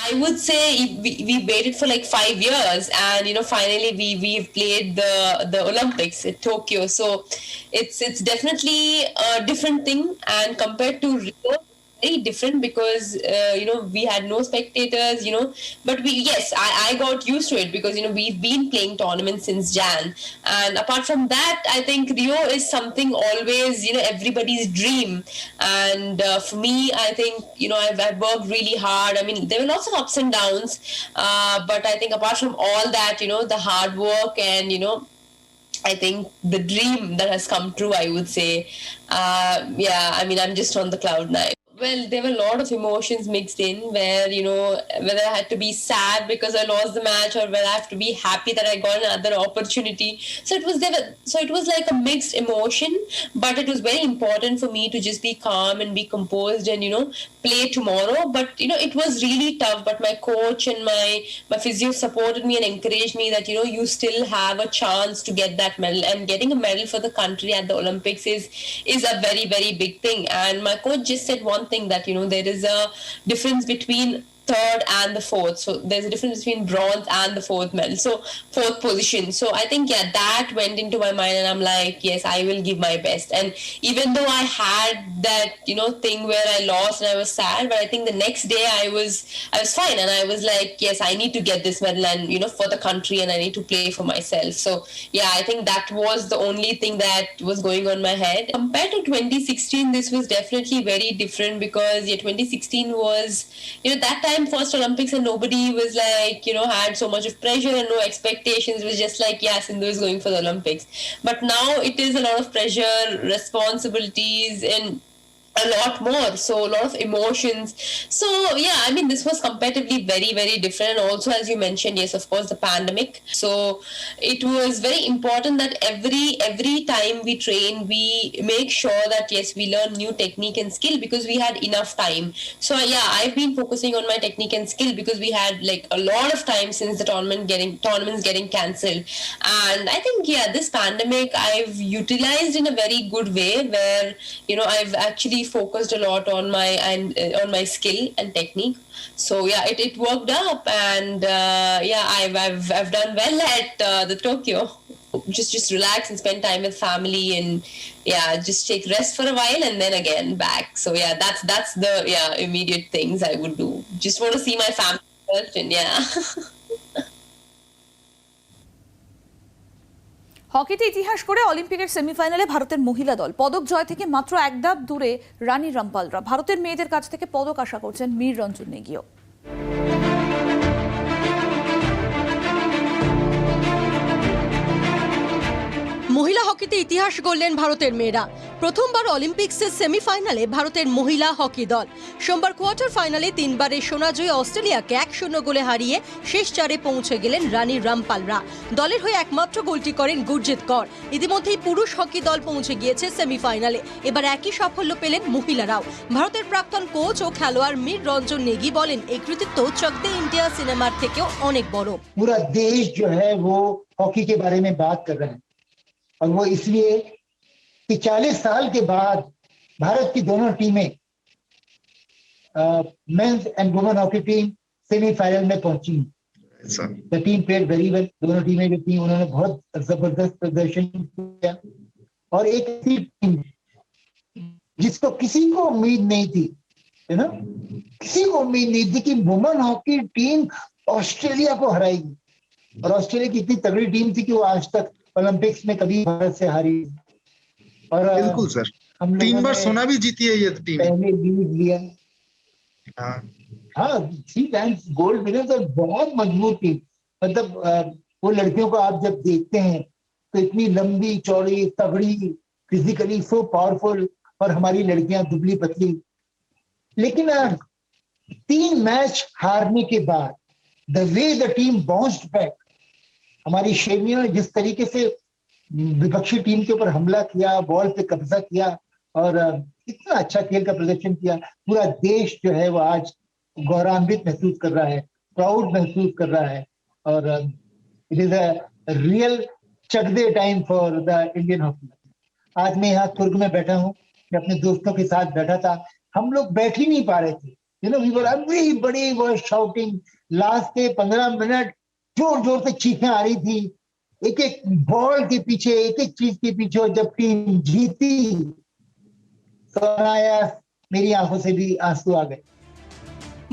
I would say we waited for like 5 years, and finally we've played the Olympics at Tokyo. So it's definitely a different thing, and compared to Rio, very different because we had no spectators, but we yes, I got used to it because we've been playing tournaments since Jan, and apart from that, I think Rio is something always everybody's dream, and for me, I think I've worked really hard. I mean, there were lots of ups and downs, but I think apart from all that, the hard work and I think the dream that has come true, I would say. Yeah, I mean, I'm just on the cloud nine. Well, there were a lot of emotions mixed in where, whether I had to be sad because I lost the match or whether I have to be happy that I got another opportunity. So it was like a mixed emotion, but it was very important for me to just be calm and be composed and, play tomorrow. But, it was really tough. But my coach and my physio supported me and encouraged me that, you still have a chance to get that medal, and getting a medal for the country at the Olympics is a very, very big thing. And my coach just said one thing, that there is a difference between third and the fourth. So there's a difference between bronze and the fourth medal. So fourth position. So I think that went into my mind, and I'm like, yes, I will give my best. And even though I had that thing where I lost and I was sad, but I think the next day I was fine, and I was like, yes, I need to get this medal, and for the country, and I need to play for myself. So yeah, I think that was the only thing that was going on my head. Compared to 2016, this was definitely very different because 2016 was that time first Olympics, and nobody was like had so much of pressure and no expectations. It was just like, yeah, Sindhu is going for the Olympics. But now it is a lot of pressure, responsibilities, and a lot more, so a lot of emotions. So yeah, I mean, this was comparatively very, very different. And also, as you mentioned, yes, of course, the pandemic. So it was very important that every time we train, we make sure that yes, we learn new technique and skill because we had enough time. So yeah, I've been focusing on my technique and skill because we had like a lot of time since the tournaments getting cancelled. And I think this pandemic I've utilized in a very good way, where I've actually focused a lot on my skill and technique. So yeah, it worked up, and I've done well at the Tokyo. Just relax and spend time with family, and just take rest for a while, and then again back. So yeah, that's the immediate things I would do. Just want to see my family first, and হকিতে ইতিহাস করে অলিম্পিকের সেমিফাইনালে ভারতের মহিলা দল পদক জয় থেকে মাত্র এক ধাপ দূরে রানী রামপালরা। ভারতের মেয়েদের কাছ থেকে পদক আশা করছেন মীর রঞ্জন নেগিও। মহিলা হকিতে ইতিহাস গড়লেন ভারতের মেয়েরা। প্রথমবার অলিম্পিক্সের সেমিফাইনালে ভারতের মহিলা হকি দল সোমবার কোয়ার্টার ফাইনালে তিনবারের সোনাজয়ী অস্ট্রেলিয়াকে 1-0 গোলে হারিয়ে শেষ চারে পৌঁছে গেলেন রানী রামপালরা। দলের হয়ে একমাত্র গোলটি করেন গুরজিৎ কর। ইতিমধ্যেই পুরুষ হকি দল পৌঁছে গিয়েছে সেমিফাইনালে। এবার একই সাফল্য পেলেন মহিলারাও। ভারতের প্রাক্তন কোচ ও খেলোয়াড় মীর রঞ্জন নেগি বলেন, এই কৃতিত্ব চক দে ইন্ডিয়া সিনেমার থেকেও অনেক বড়। पूरा देश जो है वो हॉकी के बारे में बात कर रहा है, और वो इसलिए कि 40 साल के बाद भारत की दोनों टीमें mens and women hockey team semifinal में पहुंची। The team played very well. दोनों टीमें जो थी उन्होंने बहुत जबरदस्त प्रदर्शन किया, और एक ऐसी टीम जिसको किसी को उम्मीद नहीं थी, है ना, किसी को उम्मीद नहीं थी कि वुमेन हॉकी टीम ऑस्ट्रेलिया को हराएगी। और ऑस्ट्रेलिया की इतनी तगड़ी टीम थी कि वो आज तक ओलंपिक्स में कभी भारत से हारी। और बिल्कुल सर, 3 बार सोना भी जीती है ये टीम। पहले लीड लिया, हाँ 3 टाइम्स गोल्ड मिले। तो बहुत मजबूत टीम। मतलब वो लड़कियों को आप जब देखते हैं तो इतनी लंबी चौड़ी तगड़ी, फिजिकली सो पावरफुल, और हमारी लड़कियां दुबली पतली। लेकिन 3 मैच हारने के बाद the way the team bounced back, हमारी शेरनियों ने जिस तरीके से विपक्षी टीम के ऊपर हमला किया, बॉल पे कब्जा किया, और इतना अच्छा खेल का प्रदर्शन किया, पूरा देश जो है वो आज गौरवान्वित महसूस कर रहा है, प्राउड महसूस कर रहा है। और it is a real Chak De time for the Indian hockey. आज मैं यहाँ कुर्ग में बैठा हूँ, मैं अपने दोस्तों के साथ बैठा था। हम लोग बैठ ही नहीं पा रहे थे, You know, we were everybody was shouting. Last के 15 मिनट जोर जोर से चीखें आ रही थी, एक एक बॉल के पीछे, एक एक चीज के पीछे। और जब टीम जीती तो मेरी आंखों से भी आंसू आ गए।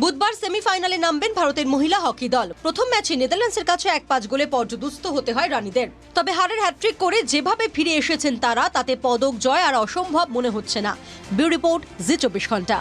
বুধবার সেমিফাইনালে নামবেন ভারতের মহিলা হকি দল। প্রথম ম্যাচে নেদারল্যান্ডসের কাছে 1-5 গোলে পর্যদুস্ত হতে হয় রানীদের। তবে হারের হ্যাট্রিক করে যেভাবে ফিরে এসেছেন তারা, তাতে পদক জয় আর অসম্ভব মনে হচ্ছে না। ব্যুরো রিপোর্ট, জি 24 ঘন্টা।